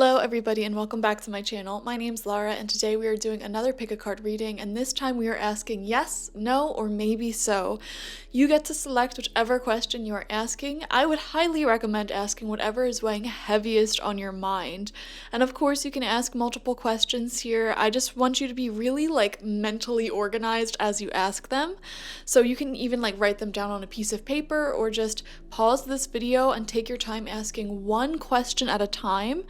Hello everybody and welcome back to my channel. My name's Laura and today we are doing another pick a card reading, and this time we are asking yes, no, or maybe so. You get to select whichever question you are asking. I would highly recommend asking whatever is weighing heaviest on your mind. And of course you can ask multiple questions here. I just want you to be really mentally organized as you ask them. So you can even write them down on a piece of paper or just pause this video and take your time asking one question at a time,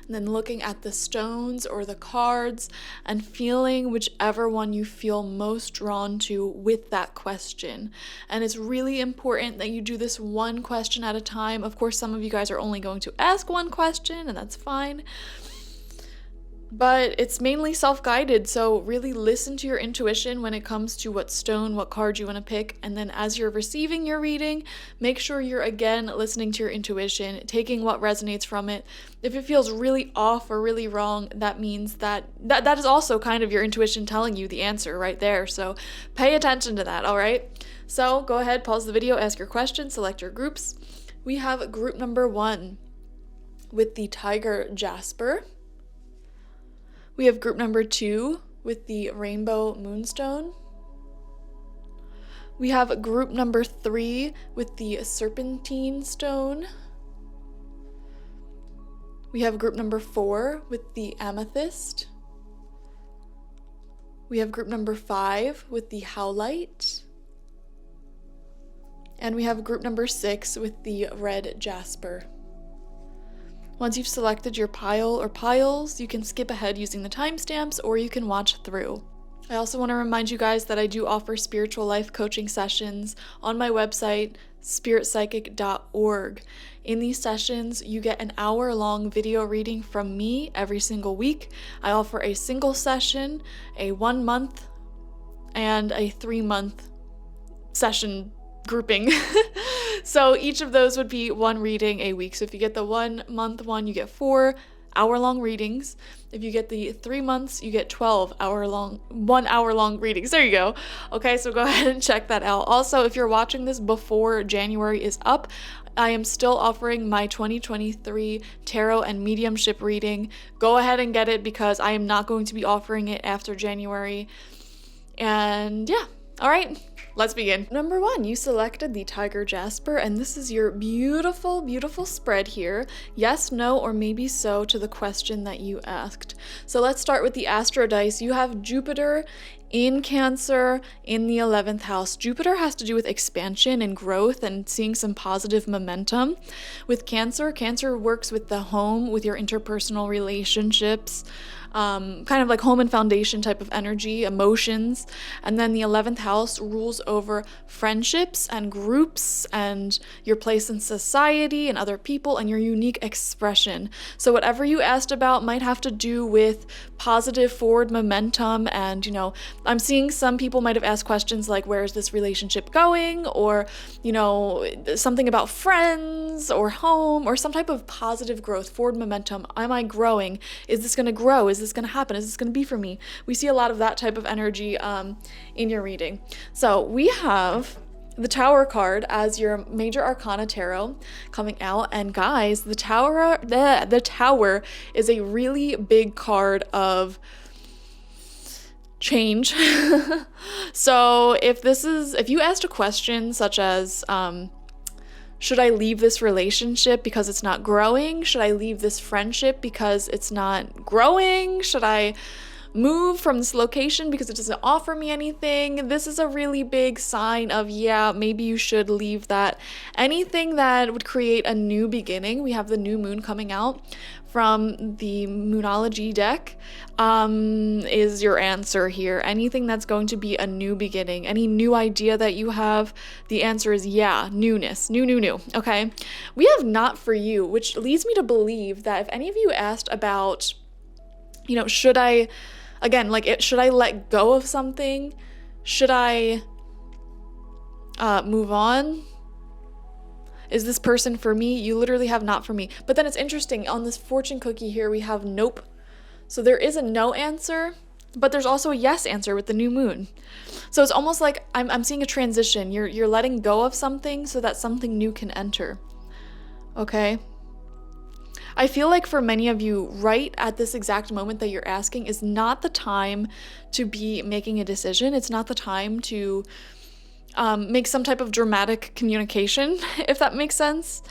and then looking at the stones or the cards and feeling whichever one you feel most drawn to with that question. And it's really important that you do this one question at a time. Of course, some of you guys are only going to ask one question, and that's fine. But it's mainly self-guided, so really listen to your intuition when it comes to what stone, what card you want to pick, and then as you're receiving your reading, make sure you're again listening to your intuition, taking what resonates from it. If it feels really off or really wrong, that means that is also kind of your intuition telling you the answer right there, so pay attention to that, alright? So go ahead, pause the video, ask your question, select your groups. We have group number 1 with the Tiger Jasper. We have group number 2 with the Rainbow Moonstone. We have group number 3 with the Serpentine stone. We have group number 4 with the Amethyst. We have group number 5 with the Howlite. And we have group number 6 with the Red Jasper. Once you've selected your pile or piles, you can skip ahead using the timestamps or you can watch through. I also want to remind you guys that I do offer spiritual life coaching sessions on my website, spiritpsychic.org. In these sessions, you get an hour-long video reading from me every single week. I offer a single session, a 1 month, and a 3-month session grouping. So each of those would be one reading a week. So if you get the 1 month one, you get 4 hour-long readings. If you get the 3 months, you get 1 hour-long readings. There you go. Okay, so go ahead and check that out. Also, if you're watching this before January is up, I am still offering my 2023 tarot and mediumship reading. Go ahead and get it because I am not going to be offering it after January. And yeah, all right. Let's begin. Number 1, you selected the Tiger Jasper, and this is your beautiful, beautiful spread here. Yes, no, or maybe so to the question that you asked. So let's start with the Astro Dice. You have Jupiter in Cancer in the 11th house. Jupiter has to do with expansion and growth and seeing some positive momentum. With Cancer, Cancer works with the home, with your interpersonal relationships, kind of like home and foundation type of energy, emotions. And then the 11th house rules over friendships and groups and your place in society and other people and your unique expression. So whatever you asked about might have to do with positive forward momentum. And, I'm seeing some people might have asked questions like, where is this relationship going? Or, something about friends or home or some type of positive growth, forward momentum. Am I growing? Is this going to grow? Is this going to happen? Is this going to be for me? We see a lot of that type of energy in your reading. So we have the Tower card as your major arcana tarot coming out, and guys, the Tower is a really big card of change. So if you asked a question such as should I leave this relationship because it's not growing? Should I leave this friendship because it's not growing? Should I move from this location because it doesn't offer me anything? This is a really big sign of, yeah, maybe you should leave that. Anything that would create a new beginning. We have the new moon coming out from the Moonology deck is your answer here. Anything that's going to be a new beginning, any new idea that you have, the answer is yeah, newness, new. Okay, we have not for you, which leads me to believe that if any of you asked about, should I let go of something? Should I move on? Is this person for me? You literally have not for me. But then it's interesting, on this fortune cookie here, we have nope. So there is a no answer, but there's also a yes answer with the new moon. So it's almost like I'm seeing a transition. You're letting go of something so that something new can enter. Okay? I feel like for many of you, right at this exact moment that you're asking is not the time to be making a decision. It's not the time to make some type of dramatic communication, if that makes sense.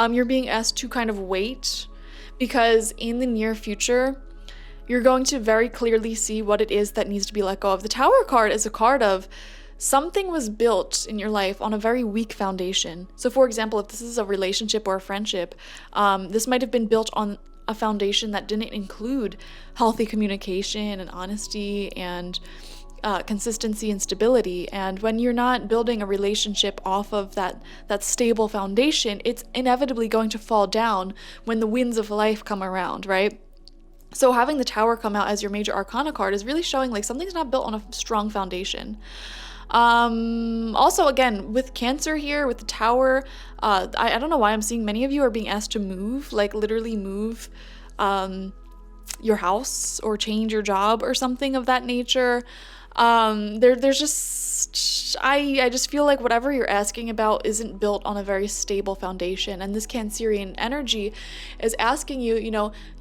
You're being asked to kind of wait, because in the near future, you're going to very clearly see what it is that needs to be let go of. The Tower card is a card of something was built in your life on a very weak foundation. So for example, if this is a relationship or a friendship, this might have been built on a foundation that didn't include healthy communication and honesty and consistency and stability. And when you're not building a relationship off of that stable foundation, it's inevitably going to fall down when the winds of life come around, right? So having the Tower come out as your major arcana card is really showing like something's not built on a strong foundation. Also, again, with Cancer here, with the Tower, I don't know why I'm seeing many of you are being asked to move, like literally move your house or change your job or something of that nature. There's just, I just feel like whatever you're asking about isn't built on a very stable foundation. And this Cancerian energy is asking you,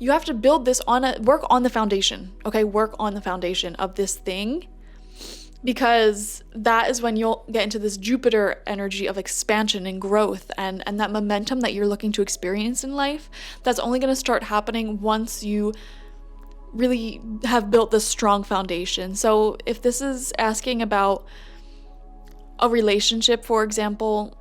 you have to build this work on the foundation, okay? Work on the foundation of this thing, because that is when you'll get into this Jupiter energy of expansion and growth and that momentum that you're looking to experience in life. That's only going to start happening once you really have built this strong foundation. So if this is asking about a relationship, for example,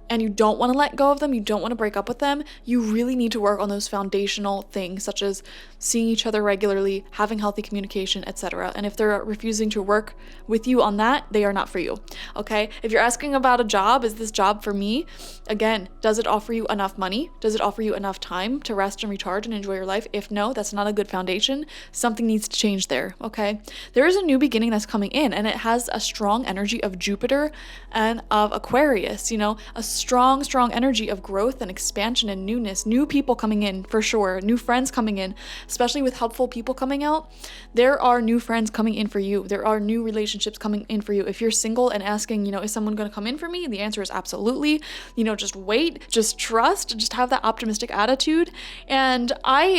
and you don't want to let go of them, you don't want to break up with them, you really need to work on those foundational things, such as seeing each other regularly, having healthy communication, etc. And if they're refusing to work with you on that, they are not for you, okay? If you're asking about a job, is this job for me? Again, does it offer you enough money? Does it offer you enough time to rest and recharge and enjoy your life? If no, that's not a good foundation. Something needs to change there, okay? There is a new beginning that's coming in, and it has a strong energy of Jupiter and of Aquarius, a strong energy of growth and expansion and newness, new people coming in for sure, new friends coming in, especially with helpful people coming out. There are new friends coming in for you. There are new relationships coming in for you. If you're single and asking, is someone going to come in for me? The answer is absolutely. Just wait, just trust, just have that optimistic attitude. And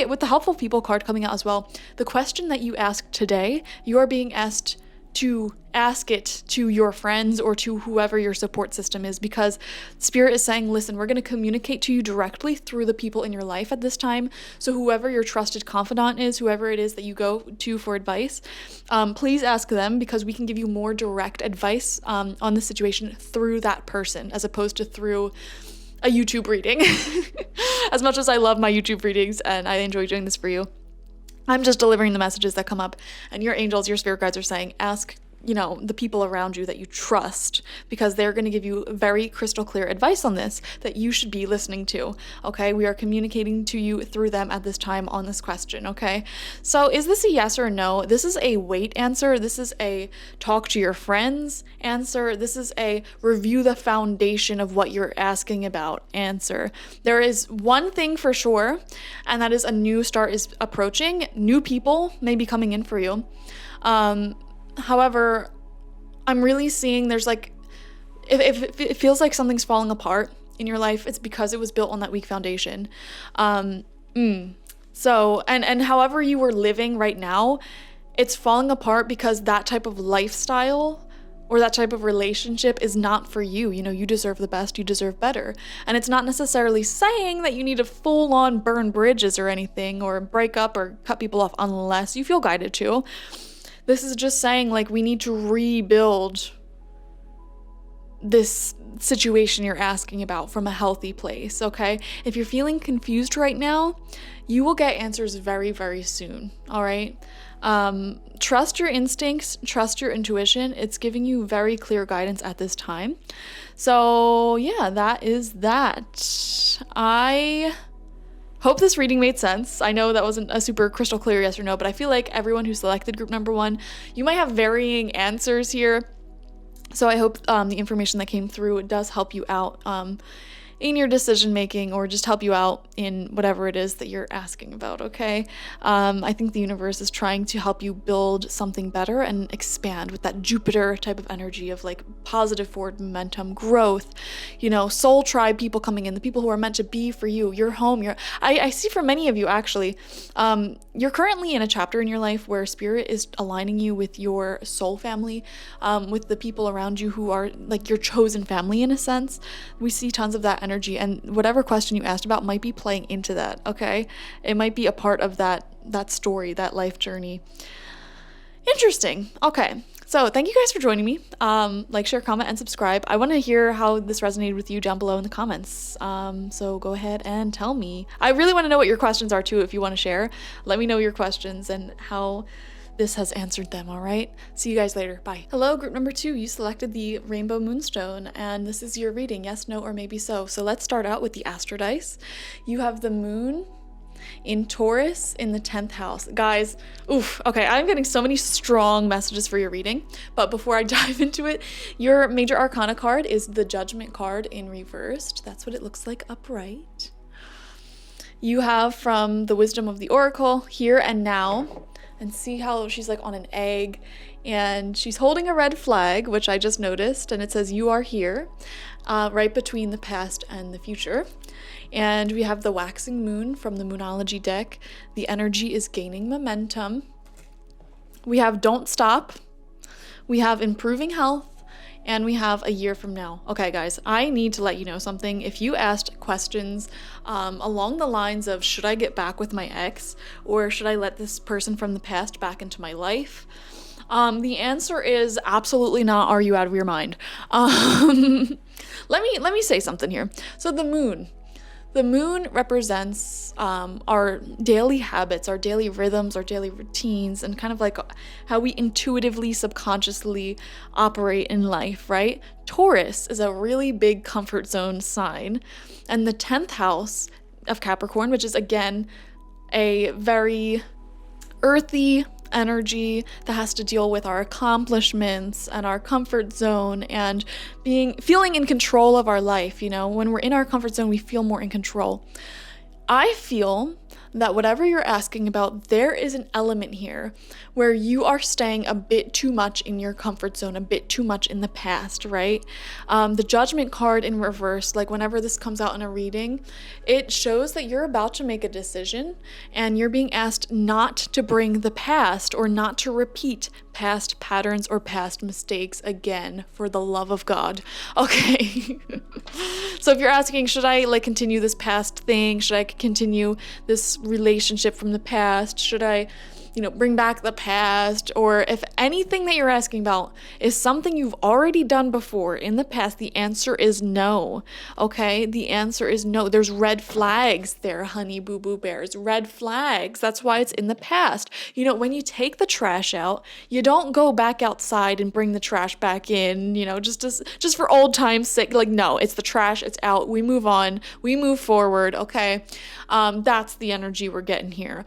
with the helpful people card coming out as well, the question that you ask today, you are being asked to ask it to your friends or to whoever your support system is, because Spirit is saying, listen, we're going to communicate to you directly through the people in your life at this time. So whoever your trusted confidant is, whoever it is that you go to for advice, please ask them, because we can give you more direct advice on the situation through that person, as opposed to through a YouTube reading. As much as I love my YouTube readings and I enjoy doing this for you, I'm just delivering the messages that come up, and your angels, your spirit guides are saying, ask, the people around you that you trust, because they're going to give you very crystal clear advice on this that you should be listening to, okay? We are communicating to you through them at this time on this question, okay? So is this a yes or no? This is a wait answer. This is a talk to your friends answer. This is a review the foundation of what you're asking about answer. There is one thing for sure, and that is a new start is approaching. New people may be coming in for you. However, I'm really seeing there's if it feels like something's falling apart in your life, it's because it was built on that weak foundation. So, and however you were living right now, it's falling apart because that type of lifestyle or that type of relationship is not for you. You deserve the best, you deserve better. And it's not necessarily saying that you need to full on burn bridges or anything, or break up or cut people off unless you feel guided to. This is just saying, we need to rebuild this situation you're asking about from a healthy place, okay? If you're feeling confused right now, you will get answers very, very soon, all right? Trust your instincts, trust your intuition. It's giving you very clear guidance at this time. So, yeah, that is that. I hope this reading made sense. I know that wasn't a super crystal clear yes or no, but I feel like everyone who selected group number 1, you might have varying answers here. So I hope the information that came through does help you out in your decision making or just help you out in whatever it is that you're asking about, okay? I think the universe is trying to help you build something better and expand with that Jupiter type of energy of like positive forward momentum, growth, soul tribe people coming in, the people who are meant to be for you, your home. I see for many of you actually, you're currently in a chapter in your life where spirit is aligning you with your soul family, with the people around you who are like your chosen family in a sense. We see tons of that energy, and whatever question you asked about might be playing into that, okay? It might be a part of that story, that life journey. Interesting. Okay. So thank you guys for joining me. Like, share, comment, and subscribe. I want to hear how this resonated with you down below in the comments. So go ahead and tell me. I really want to know what your questions are too. If you want to share, let me know your questions and how this has answered them, all right? See you guys later. Bye. Hello, group number 2. You selected the Rainbow Moonstone, and this is your reading. Yes, no, or maybe so. So let's start out with the Astro Dice. You have the Moon in Taurus in the 10th house. Guys, okay, I'm getting so many strong messages for your reading, but before I dive into it, your major arcana card is the Judgment card in reversed. That's what it looks like upright. You have from the Wisdom of the Oracle, here and now, and see how she's like on an egg, and she's holding a red flag, which I just noticed, and it says you are here, right between the past and the future. And we have the Waxing Moon from the Moonology deck. The energy is gaining momentum. We have Don't Stop. We have Improving Health. And we have A Year from Now. Okay, guys, I need to let you know something. If you asked questions along the lines of, should I get back with my ex? Or should I let this person from the past back into my life? The answer is absolutely not. Are you out of your mind? Let me say something here. So the moon. The moon represents our daily habits, our daily rhythms, our daily routines, and kind of like how we intuitively, subconsciously operate in life, right? Taurus is a really big comfort zone sign. And the 10th house of Capricorn, which is again a very earthy energy that has to deal with our accomplishments and our comfort zone and feeling in control of our life. When we're in our comfort zone, we feel more in control. I feel that whatever you're asking about, there is an element here where you are staying a bit too much in your comfort zone, a bit too much in the past, right? The Judgment card in reverse, like whenever this comes out in a reading, it shows that you're about to make a decision and you're being asked not to bring the past or not to repeat past patterns or past mistakes again, for the love of God. Okay. So if you're asking, should I continue this past thing? Should I continue this relationship from the past? Should I bring back the past? Or if anything that you're asking about is something you've already done before in the past, the answer is no. Okay? The answer is no. There's red flags there, honey boo boo bears. Red flags. That's why it's in the past. When you take the trash out, you don't go back outside and bring the trash back in, just for old time's sake. No, it's the trash, it's out. We move on. We move forward. Okay? That's the energy we're getting here.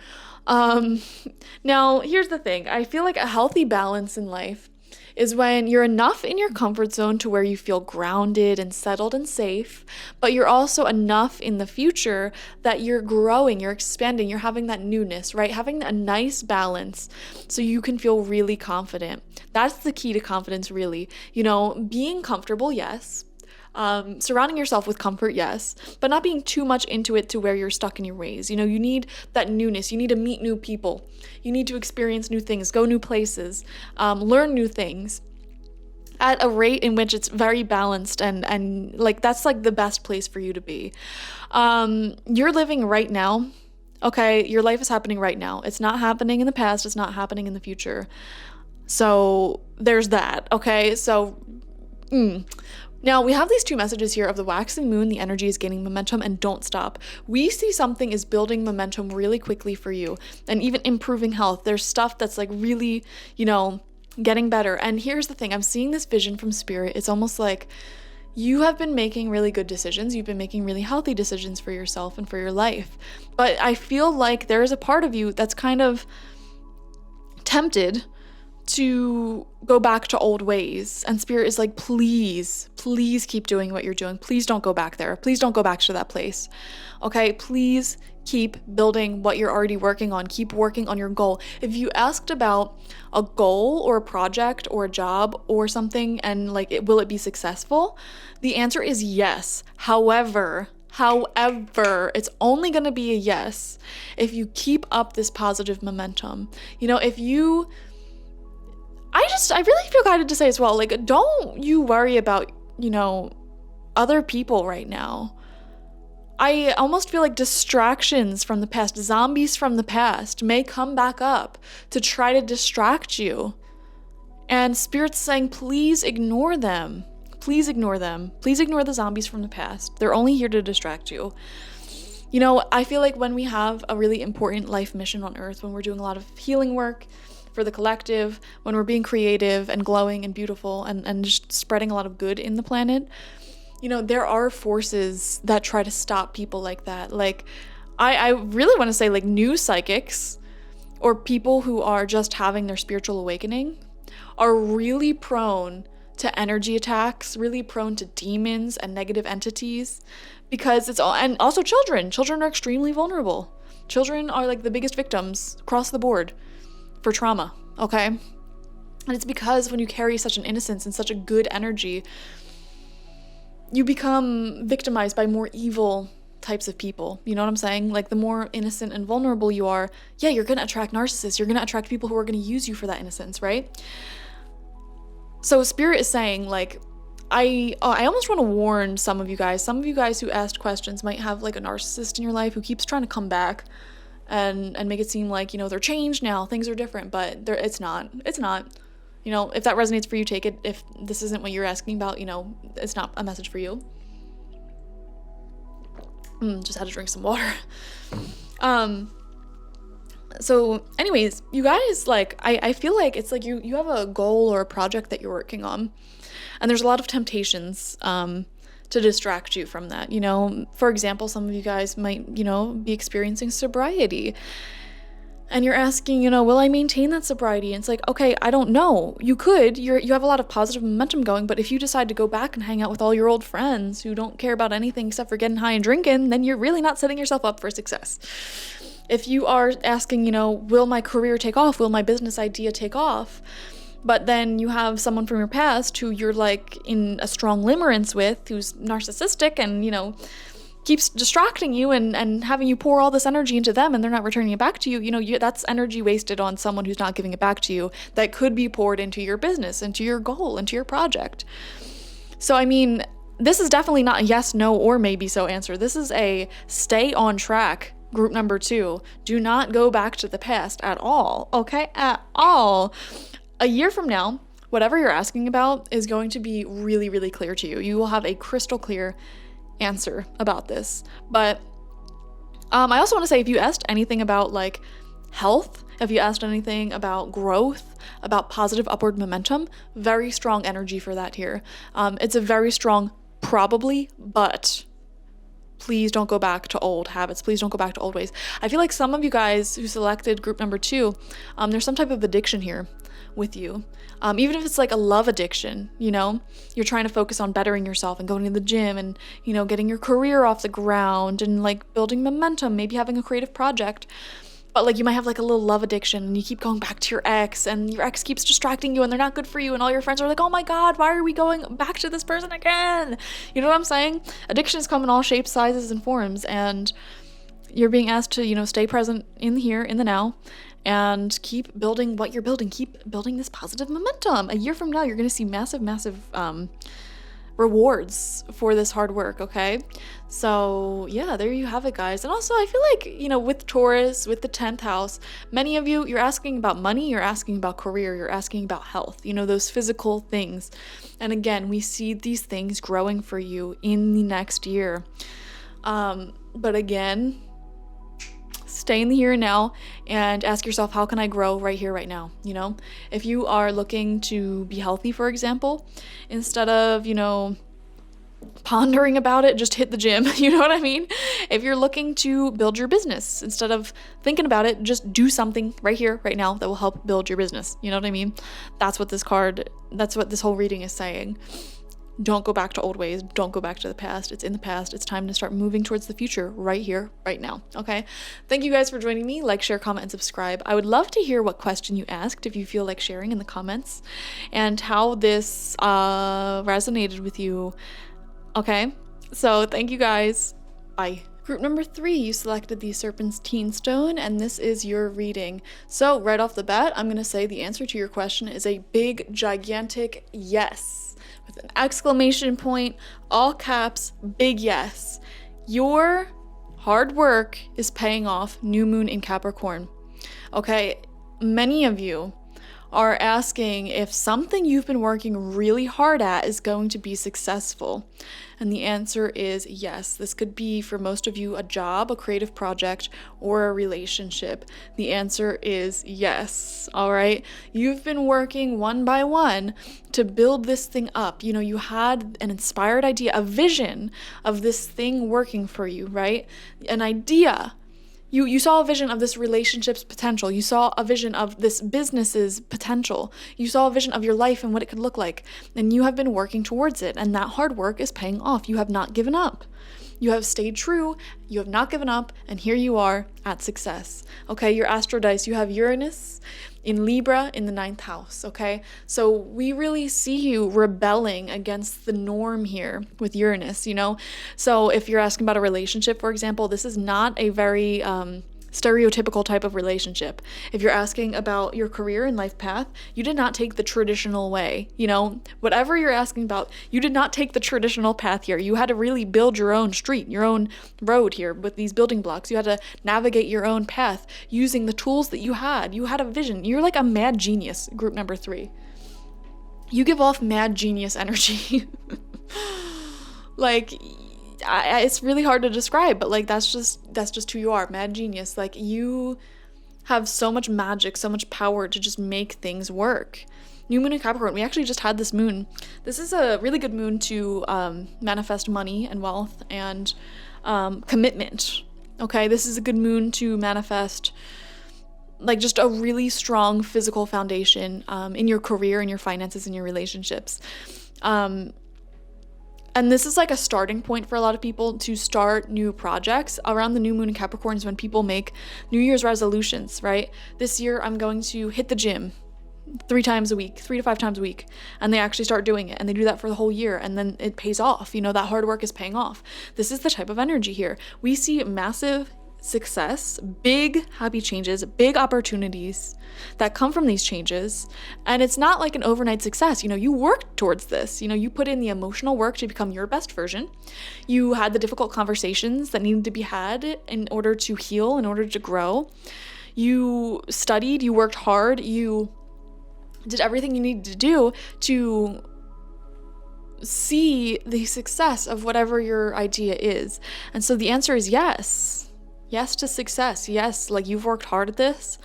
Now, here's the thing. I feel like a healthy balance in life is when you're enough in your comfort zone to where you feel grounded and settled and safe, but you're also enough in the future that you're growing, you're expanding, you're having that newness, right? Having a nice balance so you can feel really confident. That's the key to confidence, really. Being comfortable, yes. Surrounding yourself with comfort, yes, but not being too much into it to where you're stuck in your ways. You need that newness. You need to meet new people. You need to experience new things, go new places, learn new things at a rate in which it's very balanced and that's the best place for you to be. You're living right now. Okay, your life is happening right now. It's not happening in the past. It's not happening in the future. So there's that. Okay, so Now, we have these two messages here of the waxing moon, the energy is gaining momentum, and don't stop. We see something is building momentum really quickly for you, and even improving health. There's stuff that's really, getting better. And here's the thing, I'm seeing this vision from spirit. It's almost like you have been making really good decisions. You've been making really healthy decisions for yourself and for your life. But I feel like there is a part of you that's kind of tempted to go back to old ways, and spirit is like, please please keep doing what you're doing. Please don't go back there. Please don't go back to that place. Okay, please keep building what you're already working on. Keep working on your goal. If you asked about a goal or a project or a job or something and like, will it be successful? The answer is yes. However, it's only going to be a yes if you keep up this positive momentum. You know, I really feel guided to say as well, like, don't you worry about, you know, other people right now. I almost feel like distractions from the past, zombies from the past may come back up to try to distract you. And Spirit's saying, please ignore them. Please ignore them. Please ignore the zombies from the past. They're only here to distract you. You know, I feel like when we have a really important life mission on Earth, when we're doing a lot of healing work for the collective, when we're being creative and glowing and beautiful and just spreading a lot of good in the planet, you know, there are forces that try to stop people like that. Like, I really want to say, like, new psychics or people who are just having their spiritual awakening are really prone to energy attacks, really prone to demons and negative entities, because it's all, and also children. Children are extremely vulnerable. Children are like the biggest victims across the board for trauma, okay? And it's because when you carry such an innocence and such a good energy, you become victimized by more evil types of people. You know what I'm saying? Like, the more innocent and vulnerable you are, yeah, you're gonna attract narcissists. You're gonna attract people who are gonna use you for that innocence, right? So Spirit is saying, like, I almost want to warn some of you guys who asked questions might have like a narcissist in your life who keeps trying to come back and make it seem like, you know, they're changed now, things are different, but it's not. You know, if that resonates for you, take it. If this isn't what you're asking about, you know, it's not a message for you. Just had to drink some water. So anyways, you guys, like, I feel like it's like you have a goal or a project that you're working on, and there's a lot of temptations to distract you from that. You know, for example, some of you guys might, you know, be experiencing sobriety, and you're asking, you know, will I maintain that sobriety? And it's like, okay, I don't know. You could. You have a lot of positive momentum going, but if you decide to go back and hang out with all your old friends who don't care about anything except for getting high and drinking, then you're really not setting yourself up for success. If you are asking, you know, will my career take off? Will my business idea take off? But then you have someone from your past who you're like in a strong limerence with, who's narcissistic and, you know, keeps distracting you and having you pour all this energy into them and they're not returning it back to you. You know, that's energy wasted on someone who's not giving it back to you that could be poured into your business, into your goal, into your project. So, I mean, this is definitely not a yes, no, or maybe so answer. This is a stay on track. Group number 2, do not go back to the past at all, okay? At all. A year from now, whatever you're asking about is going to be really, really clear to you. You will have a crystal clear answer about this. But I also want to say, if you asked anything about like health, if you asked anything about growth, about positive upward momentum, very strong energy for that here. It's a very strong probably, but please don't go back to old habits. Please don't go back to old ways. I feel like some of you guys who selected group number 2, there's some type of addiction here with you. Even if it's like a love addiction, you know, you're trying to focus on bettering yourself and going to the gym and, you know, getting your career off the ground and like building momentum, maybe having a creative project. But like you might have like a little love addiction and you keep going back to your ex and your ex keeps distracting you and they're not good for you and all your friends are like, oh my God, why are we going back to this person again? You know what I'm saying? Addictions come in all shapes, sizes, and forms, and you're being asked to, you know, stay present in the here, in the now, and keep building what you're building. Keep building this positive momentum. A year from now, you're going to see massive, massive rewards for this hard work, okay? So yeah, there you have it, guys. And also, I feel like, you know, with Taurus, with the 10th house, many of you, you're asking about money, you're asking about career, you're asking about health, you know, those physical things. And again, we see these things growing for you in the next year. But again, stay in the here and now and ask yourself, how can I grow right here, right now? You know, if you are looking to be healthy, for example, instead of, you know, pondering about it, just hit the gym. You know what I mean? If you're looking to build your business, instead of thinking about it, just do something right here, right now that will help build your business. You know what I mean? That's what this whole reading is saying. Don't go back to old ways. Don't go back to the past. It's in the past. It's time to start moving towards the future right here, right now. Okay. Thank you guys for joining me. Like, share, comment, and subscribe. I would love to hear what question you asked if you feel like sharing in the comments and how this resonated with you. Okay. So thank you guys. Bye. Group number 3, you selected the Serpentine stone, and this is your reading. So right off the bat, I'm going to say the answer to your question is a big, gigantic yes. With an exclamation point, all caps, big yes. Your hard work is paying off, new moon in Capricorn. Okay, many of you are asking if something you've been working really hard at is going to be successful. And the answer is yes. This could be for most of you a job, a creative project, or a relationship. The answer is yes. All right. You've been working one by one to build this thing up. You know, you had an inspired idea, a vision of this thing working for you, right? An idea. You saw a vision of this relationship's potential. You saw a vision of this business's potential. You saw a vision of your life and what it could look like. And you have been working towards it. And that hard work is paying off. You have not given up. You have stayed true. You have not given up. And here you are at success. Okay, your astro dice, you have Uranus in Libra in the 9th house. Okay, so we really see you rebelling against the norm here with Uranus, you know? So if you're asking about a relationship, for example, this is not a very stereotypical type of relationship. If you're asking about your career and life path, you did not take the traditional way. You know, whatever you're asking about, you did not take the traditional path here. You had to really build your own street, your own road here with these building blocks. You had to navigate your own path using the tools that you had. You had a vision. You're like a mad genius, group number 3. You give off mad genius energy. Like, it's really hard to describe, but like that's just who you are, mad genius. Like, you have so much magic, so much power to just make things work. New moon in Capricorn, we actually just had this moon. This is a really good moon to manifest money and wealth and commitment. Okay, this is a good moon to manifest like just a really strong physical foundation in your career, in your finances, in your relationships. And this is like a starting point for a lot of people to start new projects. Around the new moon in Capricorn is when people make New Year's resolutions, right? This year I'm going to hit the gym 3 times a week, 3 to 5 times a week. And they actually start doing it, and they do that for the whole year, and then it pays off. You know, that hard work is paying off. This is the type of energy here. We see massive success, big happy changes, big opportunities that come from these changes. And it's not like an overnight success. You know, you worked towards this. You know, you put in the emotional work to become your best version. You had the difficult conversations that needed to be had in order to heal, in order to grow. You studied, you worked hard, you did everything you needed to do to see the success of whatever your idea is. And so the answer is yes. Yes to success. Yes, like you've worked hard at this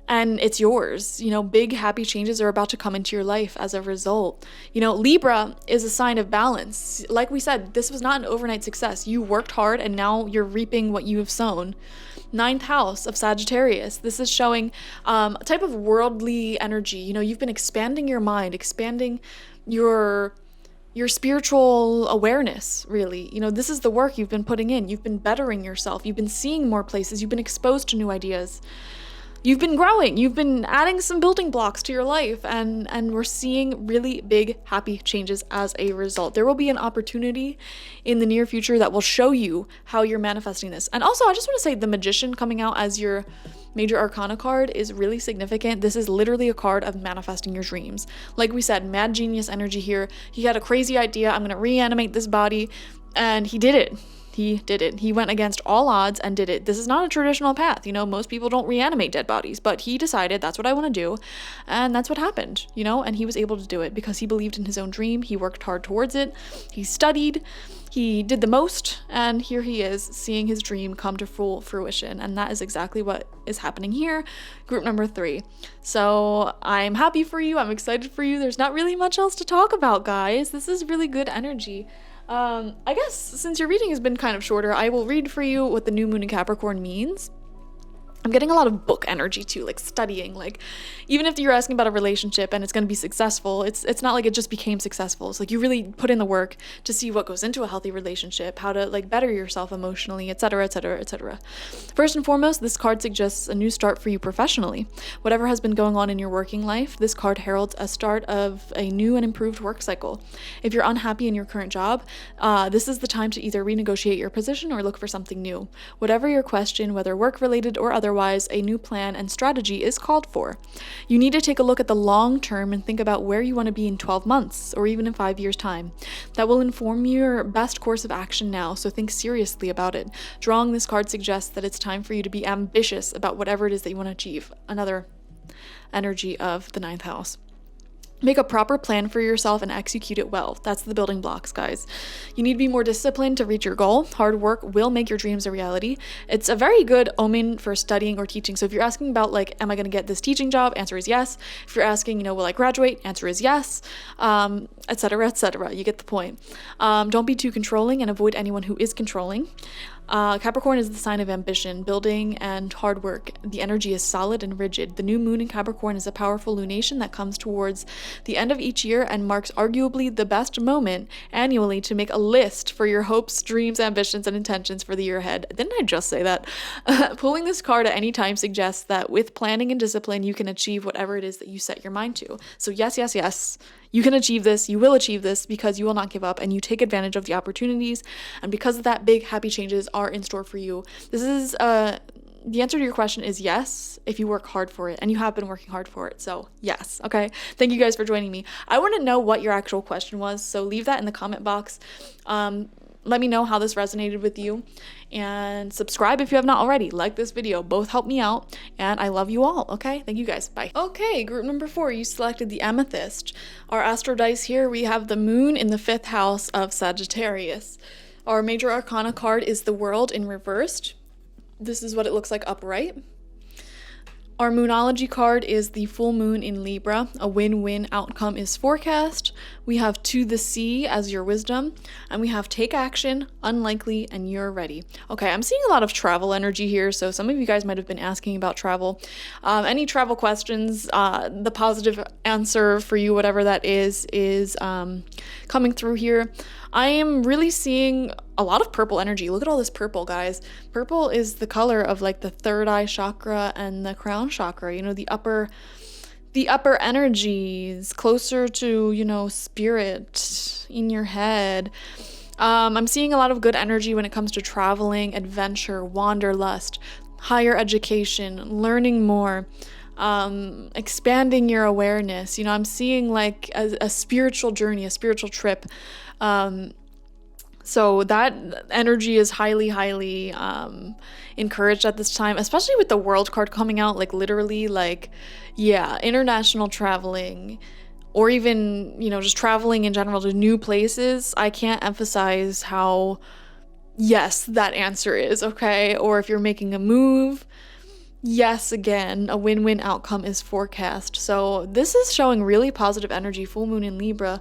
and it's yours. You know, big happy changes are about to come into your life as a result. You know, Libra is a sign of balance. Like we said, this was not an overnight success. You worked hard and now you're reaping what you have sown. 9th house of Sagittarius. This is showing a type of worldly energy. You know, you've been expanding your mind, expanding your spiritual awareness, really. You know, this is the work you've been putting in. You've been bettering yourself. You've been seeing more places. You've been exposed to new ideas. You've been growing. You've been adding some building blocks to your life, and we're seeing really big, happy changes as a result. There will be an opportunity in the near future that will show you how you're manifesting this. And also, I just want to say the Magician coming out as your Major Arcana card is really significant. This is literally a card of manifesting your dreams. Like we said, mad genius energy here. He had a crazy idea. I'm going to reanimate this body. And he did it. He did it. He went against all odds and did it. This is not a traditional path. You know, most people don't reanimate dead bodies, but he decided that's what I want to do. And that's what happened, you know, and he was able to do it because he believed in his own dream. He worked hard towards it. He studied. He did the most, and here he is seeing his dream come to full fruition. And that is exactly what is happening here, group number 3. So I'm happy for you. I'm excited for you. There's not really much else to talk about, guys. This is really good energy. I guess since your reading has been kind of shorter, I will read for you what the new moon in Capricorn means. I'm getting a lot of book energy too, like studying. Like, even if you're asking about a relationship and it's going to be successful, it's not like it just became successful. It's like you really put in the work to see what goes into a healthy relationship, how to like better yourself emotionally, etc., etc., etc. First and foremost, this card suggests a new start for you professionally. Whatever has been going on in your working life, this card heralds a start of a new and improved work cycle. If you're unhappy in your current job, this is the time to either renegotiate your position or look for something new. Whatever your question, whether work-related or otherwise, a new plan and strategy is called for. You need to take a look at the long term and think about where you want to be in 12 months or even in 5 years' time. That will inform your best course of action now, so think seriously about it. Drawing this card suggests that it's time for you to be ambitious about whatever it is that you want to achieve. Another energy of the 9th house. Make a proper plan for yourself and execute it well. That's the building blocks, guys. You need to be more disciplined to reach your goal. Hard work will make your dreams a reality. It's a very good omen for studying or teaching. So if you're asking about like, am I going to get this teaching job? Answer is yes. If you're asking, will I graduate? Answer is yes, etc., etc. You get the point. Don't be too controlling and avoid anyone who is controlling. Capricorn is the sign of ambition, building, and hard work. The energy is solid and rigid. The new moon in Capricorn is a powerful lunation that comes towards the end of each year and marks arguably the best moment annually to make a list for your hopes, dreams, ambitions, and intentions for the year ahead. Didn't I just say that? Pulling this card at any time suggests that with planning and discipline, you can achieve whatever it is that you set your mind to. So yes, yes, yes. You can achieve this, you will achieve this because you will not give up and you take advantage of the opportunities. And because of that, big happy changes are in store for you. This is, the answer to your question is yes, if you work hard for it, and you have been working hard for it. So yes, okay. Thank you guys for joining me. I want to know what your actual question was, so leave that in the comment box. Let me know how this resonated with you, and subscribe if you have not already. Like this video, both help me out, and I love you all, okay? Thank you guys, bye. Okay, group number 4, you selected the Amethyst. Our astro dice here, we have the moon in the 5th house of Sagittarius. Our major arcana card is the World in reversed. This is what it looks like upright. Our Moonology card is the full moon in Libra. A win-win outcome is forecast. We have To the Sea as your wisdom. And we have Take Action, Unlikely, and You're Ready. Okay, I'm seeing a lot of travel energy here, so some of you guys might have been asking about travel. Any travel questions, the positive answer for you, whatever that is coming through here. I am really seeing a lot of purple energy. Look at all this purple, guys. Purple is the color of like the third eye chakra and the crown chakra, the upper energies, closer to, spirit in your head. I'm seeing a lot of good energy when it comes to traveling, adventure, wanderlust, higher education, learning more, expanding your awareness. I'm seeing like a spiritual journey, a spiritual trip. So that energy is highly, highly encouraged at this time, especially with the World card coming out, like literally, like, yeah, international traveling, or even, just traveling in general to new places. I can't emphasize how yes, that answer is, okay? Or if you're making a move, yes, again, a win-win outcome is forecast. So this is showing really positive energy, full moon in Libra.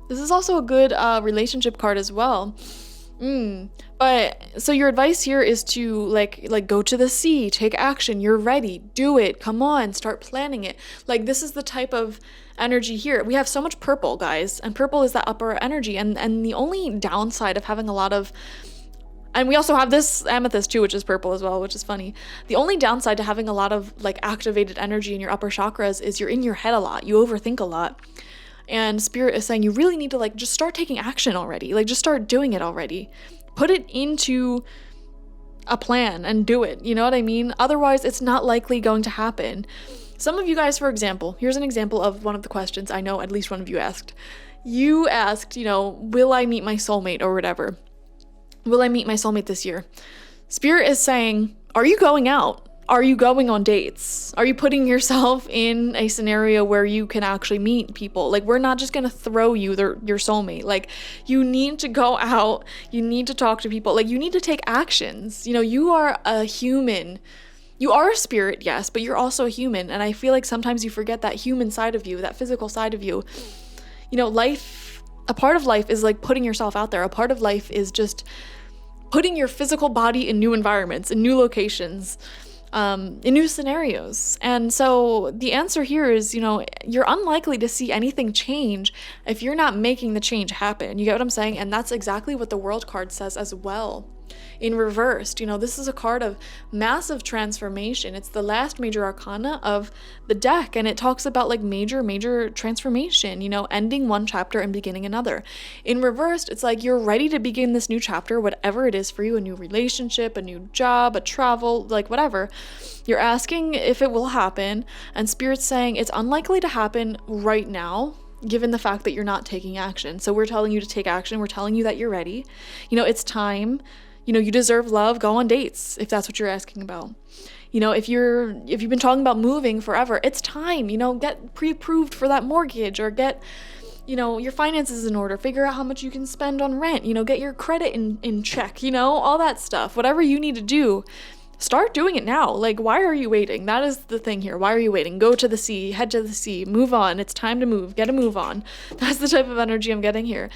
This is also a good relationship card as well. But so your advice here is to like go to the sea, take action, you're ready, do it, come on, start planning it. Like this is the type of energy here. We have so much purple, guys, and purple is that upper energy, and the only downside of having a lot of, and we also have this amethyst too, which is purple as well, which is funny. The only downside to having a lot of like activated energy in your upper chakras is you're in your head a lot, you overthink a lot. And Spirit is saying you really need to just start taking action already. Just start doing it already. Put it into a plan and do it. You know what I mean? Otherwise, it's not likely going to happen. Some of you guys, for example, here's an example of one of the questions I know at least one of you asked. You asked, will I meet my soulmate or whatever? Will I meet my soulmate this year? Spirit is saying, are you going out? Are you going on dates? Are you putting yourself in a scenario where you can actually meet people? We're not just gonna throw you your soulmate. You need to go out, you need to talk to people, you need to take actions. You are a human. You are a spirit, yes, but you're also a human. And I feel like sometimes you forget that human side of you, that physical side of you. Life, a part of life is putting yourself out there. A part of life is just putting your physical body in new environments, in new locations. in new scenarios. And so the answer here is, you're unlikely to see anything change if you're not making the change happen. You get what I'm saying? And that's exactly what the World card says as well. In reversed, this is a card of massive transformation. It's the last major arcana of the deck, and it talks about like major transformation, ending one chapter and beginning another. In reversed, it's like you're ready to begin this new chapter, whatever it is for you, a new relationship, a new job, a travel, like whatever. You're asking if it will happen, and Spirit's saying it's unlikely to happen right now, given the fact that you're not taking action. So we're telling you to take action. We're telling you that you're ready. It's time. You deserve love. Go on dates if that's what you're asking about. If you've been talking about moving forever, it's time. Get pre-approved for that mortgage, or get your finances in order. Figure out how much you can spend on rent. Get your credit in check. All that stuff. Whatever you need to do, start doing it now. Like, why are you waiting? That is the thing here. Why are you waiting? Go to the sea. Head to the sea. Move on. It's time to move. Get a move on. That's the type of energy I'm getting here.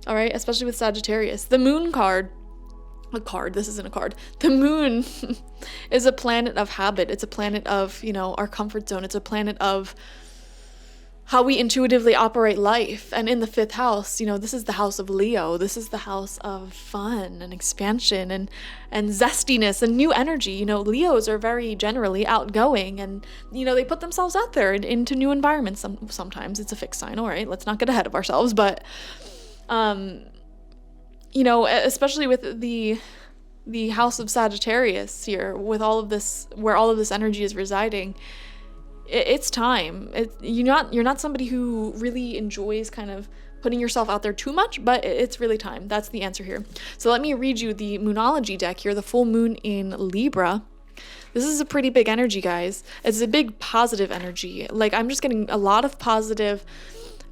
All right, especially with Sagittarius. The Moon card. This isn't a card. The moon is a planet of habit. It's a planet of, our comfort zone. It's a planet of how we intuitively operate life. And in the 5th house, this is the house of Leo. This is the house of fun and expansion and zestiness and new energy. Leos are very generally outgoing, and, they put themselves out there into new environments. Sometimes it's a fixed sign. All right, let's not get ahead of ourselves. But, especially with the house of Sagittarius here, with all of this, where all of this energy is residing, it's time. You're not somebody who really enjoys kind of putting yourself out there too much, but it's really time. That's the answer here. So let me read you the Moonology deck here, the full moon in Libra. This is a pretty big energy, guys. It's a big positive energy. Like, I'm just getting a lot of positive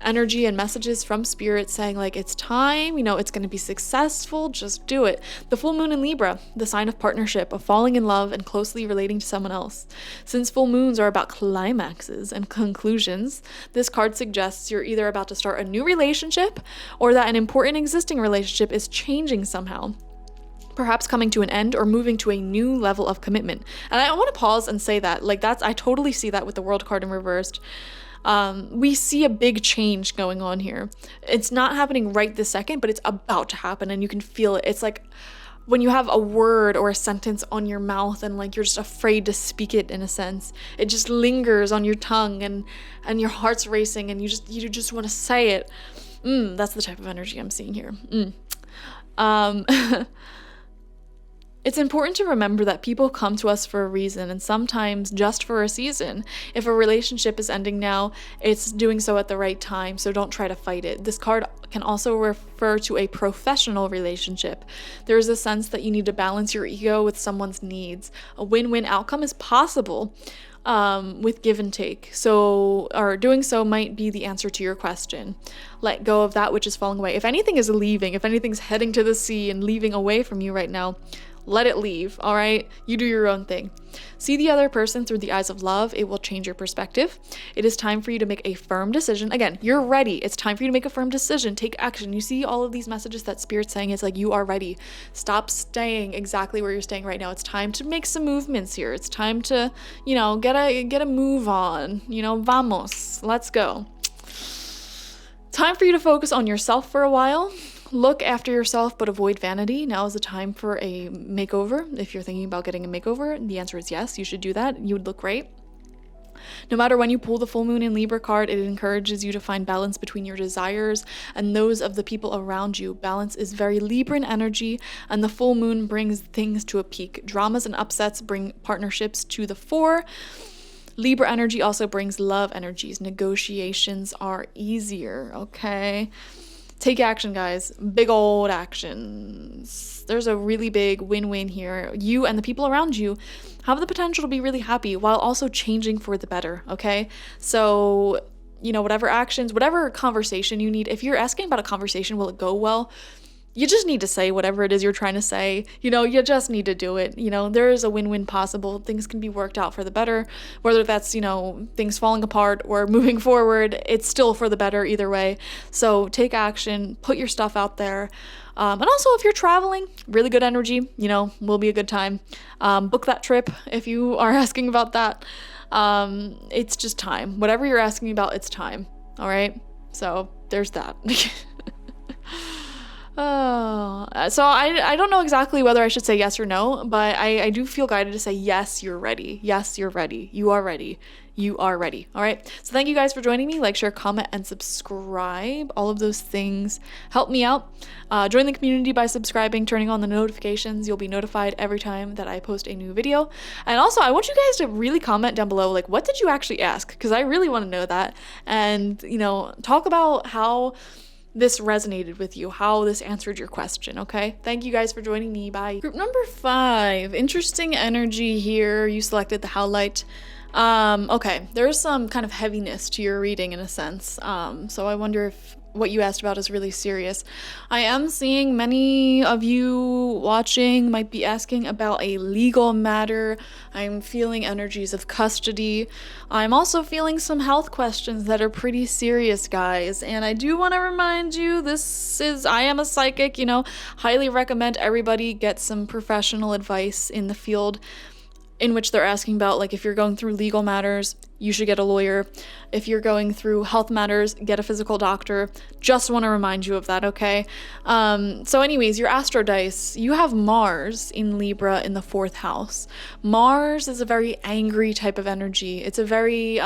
energy and messages from Spirit saying, like, it's time, it's going to be successful, just do it. The full moon in Libra, the sign of partnership, of falling in love and closely relating to someone else. Since full moons are about climaxes and conclusions, this card suggests you're either about to start a new relationship, or that an important existing relationship is changing somehow, perhaps coming to an end or moving to a new level of commitment. And I want to pause and say that, like, I totally see that with the World card in reversed. We see a big change going on here. It's not happening right this second, but it's about to happen, and you can feel it. It's like when you have a word or a sentence on your mouth and like you're just afraid to speak it, in a sense. It just lingers on your tongue, and your heart's racing, and you just want to say it. That's the type of energy I'm seeing here. It's important to remember that people come to us for a reason, and sometimes just for a season. If a relationship is ending now, it's doing so at the right time, so don't try to fight it. This card can also refer to a professional relationship. There is a sense that you need to balance your ego with someone's needs. A win-win outcome is possible with give and take. Or doing so might be the answer to your question. Let go of that which is falling away. If anything is leaving, if anything's heading to the sea and leaving away from you right now, let it leave, all right? You do your own thing. See the other person through the eyes of love. It will change your perspective. It is time for you to make a firm decision. Again, you're ready. It's time for you to make a firm decision. Take action. You see all of these messages that Spirit's saying, it's like you are ready. Stop staying exactly where you're staying right now. It's time to make some movements here. It's time to, get a move on. Vamos. Let's go. Time for you to focus on yourself for a while. Look after yourself, but avoid vanity. Now is the time for a makeover. If you're thinking about getting a makeover, the answer is yes, you should do that. You would look great. No matter when you pull the full moon in Libra card, it encourages you to find balance between your desires and those of the people around you. Balance is very Libran energy, and the full moon brings things to a peak. Dramas and upsets bring partnerships to the fore. Libra energy also brings love energies. Negotiations are easier, okay? Take action, guys. Big old actions. There's a really big win-win here. You and the people around you have the potential to be really happy while also changing for the better, okay? So, whatever actions, whatever conversation you need, if you're asking about a conversation, will it go well? you just need to say whatever it is you're trying to say. You just need to do it. There is a win-win possible. Things can be worked out for the better, whether that's, things falling apart or moving forward. It's still for the better either way. So take action, put your stuff out there. And also, if you're traveling, really good energy, will be a good time. Book that trip if you are asking about that. It's just time. Whatever you're asking about, it's time. All right? So there's that. So I don't know exactly whether I should say yes or no, but I do feel guided to say yes, you're ready. Yes, you're ready. You are ready. You are ready. All right. So thank you guys for joining me. Like, share, comment, and subscribe. All of those things help me out. Join the community by subscribing, turning on the notifications. You'll be notified every time that I post a new video. And also, I want you guys to really comment down below, like, what did you actually ask? Because I really want to know that. And, talk about how this resonated with you, how this answered your question, okay? Thank you guys for joining me. Bye. Group number 5, interesting energy here. You selected the Howlite. Okay, there's some kind of heaviness to your reading in a sense. So I wonder if what you asked about is really serious. I am seeing many of you watching might be asking about a legal matter. I'm feeling energies of custody. I'm also feeling some health questions that are pretty serious, guys. And I do want to remind you, I am a psychic, highly recommend everybody get some professional advice in the field in which they're asking about, like, if you're going through legal matters, you should get a lawyer. If you're going through health matters, get a physical doctor. Just want to remind you of that, okay? So anyways, your astro dice, you have Mars in Libra in the 4th house. Mars is a very angry type of energy. It's a very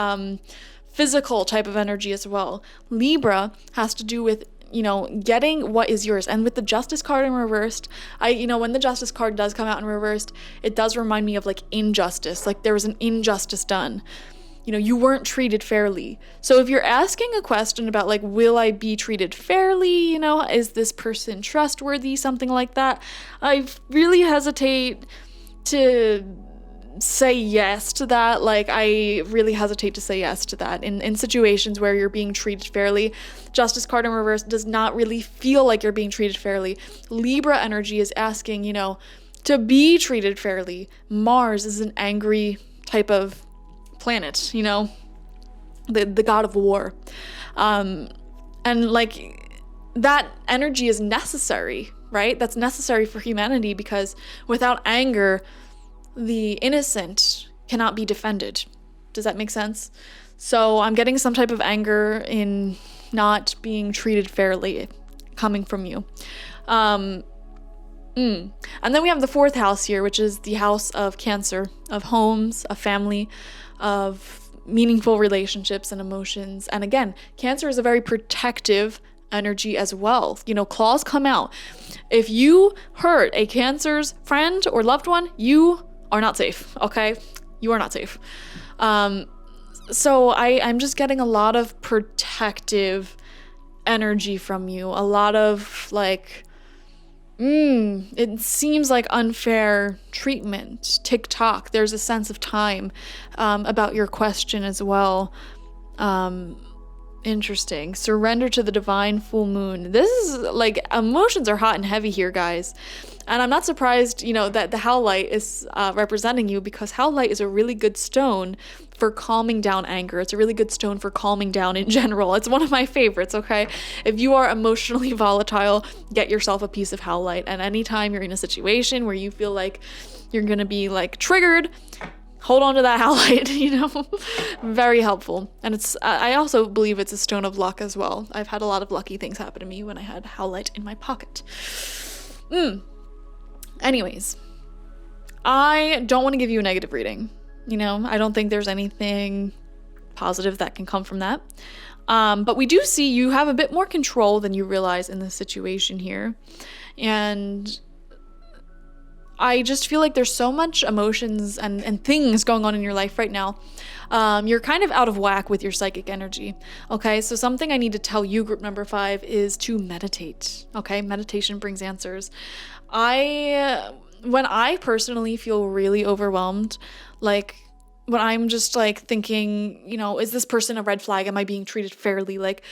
physical type of energy as well. Libra has to do with getting what is yours. And with the Justice card in reversed, when the Justice card does come out in reversed, it does remind me of, like, injustice. Like, there was an injustice done. You weren't treated fairly. So if you're asking a question about, like, will I be treated fairly? Is this person trustworthy? Something like that. I really hesitate to say yes to that. Like, I really hesitate to say yes to that in situations where you're being treated fairly. Justice card in reverse does not really feel like you're being treated fairly. Libra energy is asking, to be treated fairly. Mars is an angry type of planet, the god of war. And, like, that energy is necessary, right? That's necessary for humanity, because without anger, the innocent cannot be defended. Does that make sense? So I'm getting some type of anger in not being treated fairly coming from you. And then we have the 4th house here, which is the house of Cancer, of homes, of family, of meaningful relationships and emotions. And again, Cancer is a very protective energy as well. Claws come out. If you hurt a Cancer's friend or loved one, you are not safe, okay? You are not safe. So I'm just getting a lot of protective energy from you. A lot of, like, it seems like unfair treatment. Tick-tock. There's a sense of time about your question as well. Interesting. Surrender to the divine full moon. This is, like, emotions are hot and heavy here, guys. And I'm not surprised, that the Howlite is representing you, because Howlite is a really good stone for calming down anger. It's a really good stone for calming down in general. It's one of my favorites, okay? If you are emotionally volatile, get yourself a piece of Howlite. And anytime you're in a situation where you feel like you're gonna be, like, triggered, hold on to that Howlite, very helpful. And it's, I also believe it's a stone of luck as well. I've had a lot of lucky things happen to me when I had Howlite in my pocket. Anyways, I don't want to give you a negative reading. I don't think there's anything positive that can come from that. But we do see you have a bit more control than you realize in this situation here. And I just feel like there's so much emotions and things going on in your life right now. You're kind of out of whack with your psychic energy. Okay, so something I need to tell you, group number 5, is to meditate. Okay, meditation brings answers. When I personally feel really overwhelmed, like when I'm just like thinking, is this person a red flag? Am I being treated fairly? Like,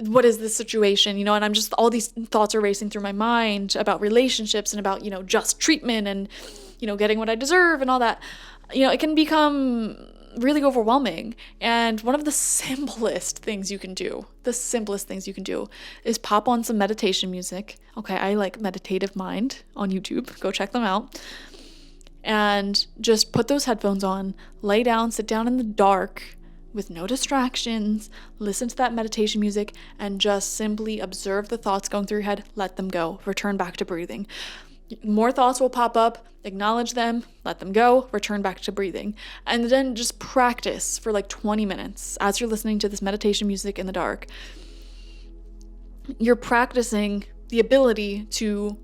what is this situation, and I'm just, all these thoughts are racing through my mind about relationships and about, just treatment and, getting what I deserve and all that. It can become really overwhelming. And one of the simplest things you can do is pop on some meditation music. Okay, I like Meditative Mind on YouTube. Go check them out. And just put those headphones on, lay down, sit down in the dark with no distractions, listen to that meditation music, and just simply observe the thoughts going through your head, let them go, return back to breathing. More thoughts will pop up, acknowledge them, let them go, return back to breathing. And then just practice for like 20 minutes as you're listening to this meditation music in the dark. You're practicing the ability to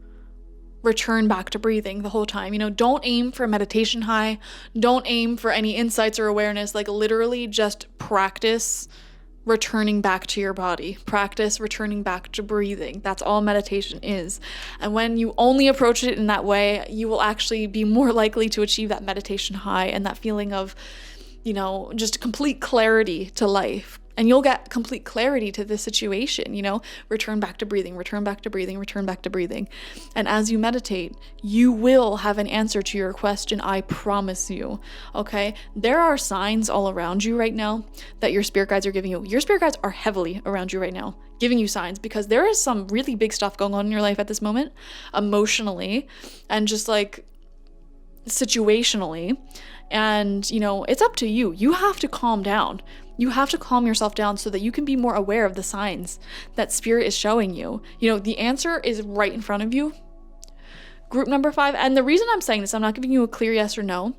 return back to breathing the whole time. Don't aim for a meditation high. Don't aim for any insights or awareness. Like, literally just practice returning back to your body. Practice returning back to breathing. That's all meditation is. And when you only approach it in that way, you will actually be more likely to achieve that meditation high and that feeling of, just complete clarity to life. And you'll get complete clarity to the situation, return back to breathing, return back to breathing, return back to breathing. And as you meditate, you will have an answer to your question, I promise you, okay? There are signs all around you right now that your spirit guides are giving you. Your spirit guides are heavily around you right now, giving you signs, because there is some really big stuff going on in your life at this moment, emotionally, and just like situationally. And, it's up to you. You have to calm down. You have to calm yourself down so that you can be more aware of the signs that spirit is showing you. The answer is right in front of you. Group number 5. And the reason I'm saying this, I'm not giving you a clear yes or no,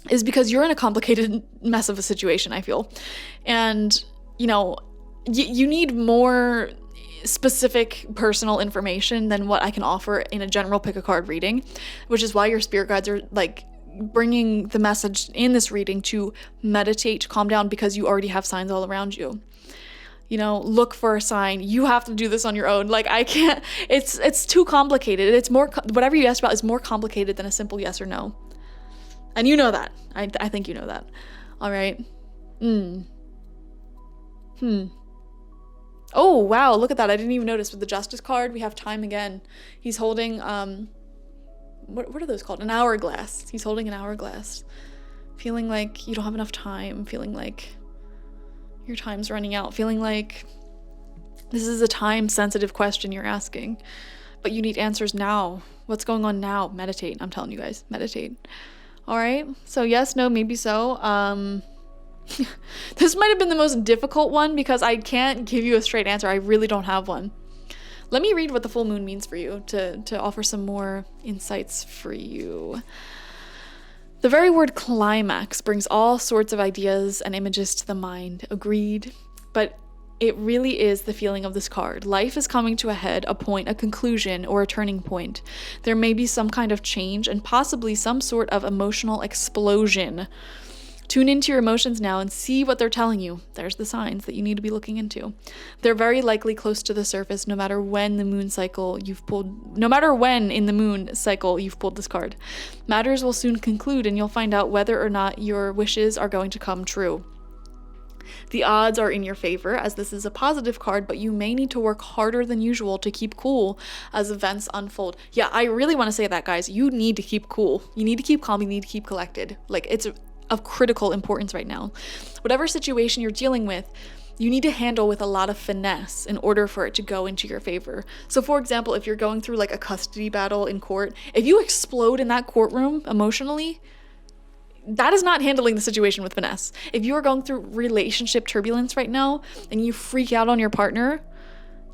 is because you're in a complicated mess of a situation, I feel. And, you need more specific personal information than what I can offer in a general pick a card reading, which is why your spirit guides are like bringing the message in this reading to meditate, calm down, because you already have signs all around you. Look for a sign. You have to do this on your own. Like, I can't, it's too complicated. It's more, whatever you asked about is more complicated than a simple yes or no. And you know that. I think you know that. All right. Oh, wow. Look at that. I didn't even notice with the Justice card. We have time again. He's holding, what are those called? An hourglass. He's holding an hourglass. Feeling like you don't have enough time. Feeling like your time's running out. Feeling like this is a time-sensitive question you're asking. But you need answers now. What's going on now? Meditate. I'm telling you guys. Meditate. All right? So yes, no, maybe so. This might have been the most difficult one because I can't give you a straight answer. I really don't have one. Let me read what the full moon means for you to offer some more insights for you. The very word climax brings all sorts of ideas and images to the mind. Agreed. But it really is the feeling of this card. Life is coming to a head, a point, a conclusion, or a turning point. There may be some kind of change and possibly some sort of emotional explosion. Tune into your emotions now and see what they're telling you. There's the signs that you need to be looking into. They're very likely close to the surface no matter when in the moon cycle you've pulled this card. Matters will soon conclude and you'll find out whether or not your wishes are going to come true. The odds are in your favor as this is a positive card, but you may need to work harder than usual to keep cool as events unfold. Yeah, I really want to say that, guys. You need to keep cool. You need to keep calm. You need to keep collected. Like, it's of critical importance right now. Whatever situation you're dealing with, you need to handle with a lot of finesse in order for it to go into your favor. So for example, if you're going through like a custody battle in court, if you explode in that courtroom emotionally, that is not handling the situation with finesse. If you are going through relationship turbulence right now and you freak out on your partner,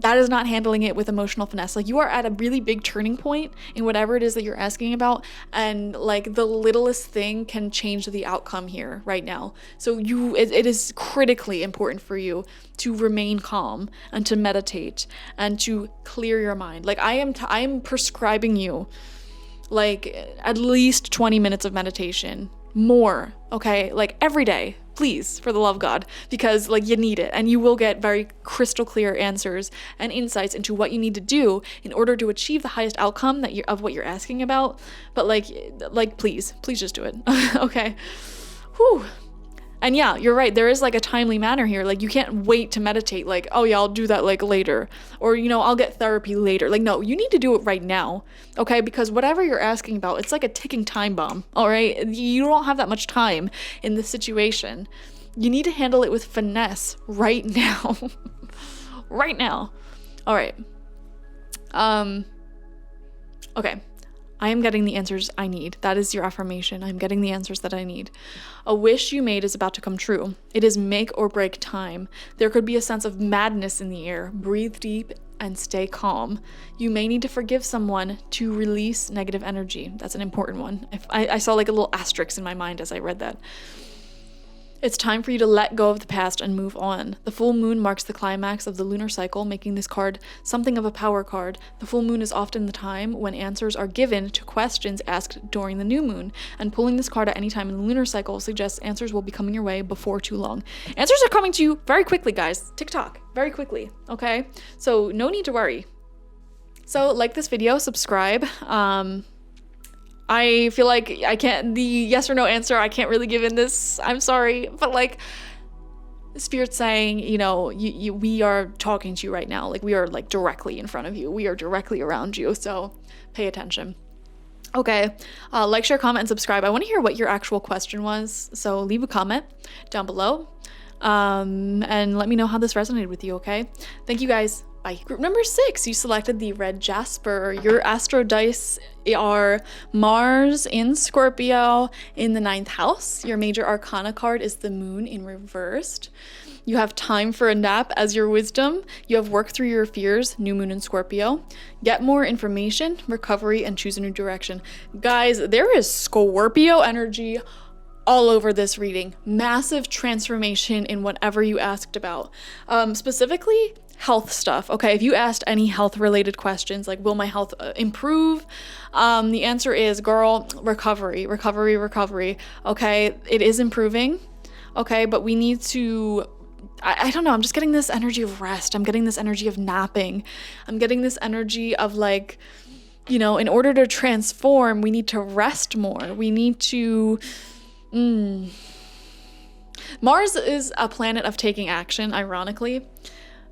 that is not handling it with emotional finesse. Like, you are at a really big turning point in whatever it is that you're asking about, and like the littlest thing can change the outcome here right now. So it is critically important for you to remain calm and to meditate and to clear your mind. Like, I am prescribing you like at least 20 minutes of meditation. More, okay? Like every day, please, for the love of God, because like you need it, and you will get very crystal clear answers and insights into what you need to do in order to achieve the highest outcome of what you're asking about. But like please just do it. Okay. Whew. And yeah, you're right. There is like a timely manner here. Like you can't wait to meditate. Like, oh yeah, I'll do that like later. Or, you know, I'll get therapy later. Like, no, you need to do it right now. Okay. Because whatever you're asking about, it's like a ticking time bomb. All right. You don't have that much time in this situation. You need to handle it with finesse right now. Right now. All right. Okay. I am getting the answers I need. That is your affirmation. I'm getting the answers that I need. A wish you made is about to come true. It is make or break time. There could be a sense of madness in the air. Breathe deep and stay calm. You may need to forgive someone to release negative energy. That's an important one. I saw like a little asterisk in my mind as I read that. It's time for you to let go of the past and move on. The full moon marks the climax of the lunar cycle, making this card something of a power card. The full moon is often the time when answers are given to questions asked during the new moon, and pulling this card at any time in the lunar cycle suggests answers will be coming your way before too long. Answers are coming to you very quickly, guys. TikTok, very quickly, okay? So no need to worry. So like this video, subscribe. I feel like the yes or no answer, I can't really give in this. I'm sorry. But like, Spirit's saying, you know, we are talking to you right now. Like we are like directly in front of you. We are directly around you. So pay attention. Okay. Like, share, comment, and subscribe. I want to hear what your actual question was. So leave a comment down below. And let me know how this resonated with you. Okay. Thank you guys. Bye. Group number 6, you selected the red Jasper. Your astro dice are Mars in Scorpio in the 9th house. Your major arcana card is the moon in reversed. You have time for a nap as your wisdom. You have work through your fears, new moon in Scorpio. Get more information, recovery, and choose a new direction. Guys, there is Scorpio energy all over this reading. Massive transformation in whatever you asked about. Specifically, health stuff. Okay, if you asked any health related questions like will my health improve, the answer is, girl, recovery. Okay, it is improving. Okay, but we need to, I don't know, I'm just getting this energy of rest. I'm getting this energy of napping. I'm getting this energy of like, you know, in order to transform, we need to rest more. We need to Mars is a planet of taking action, ironically.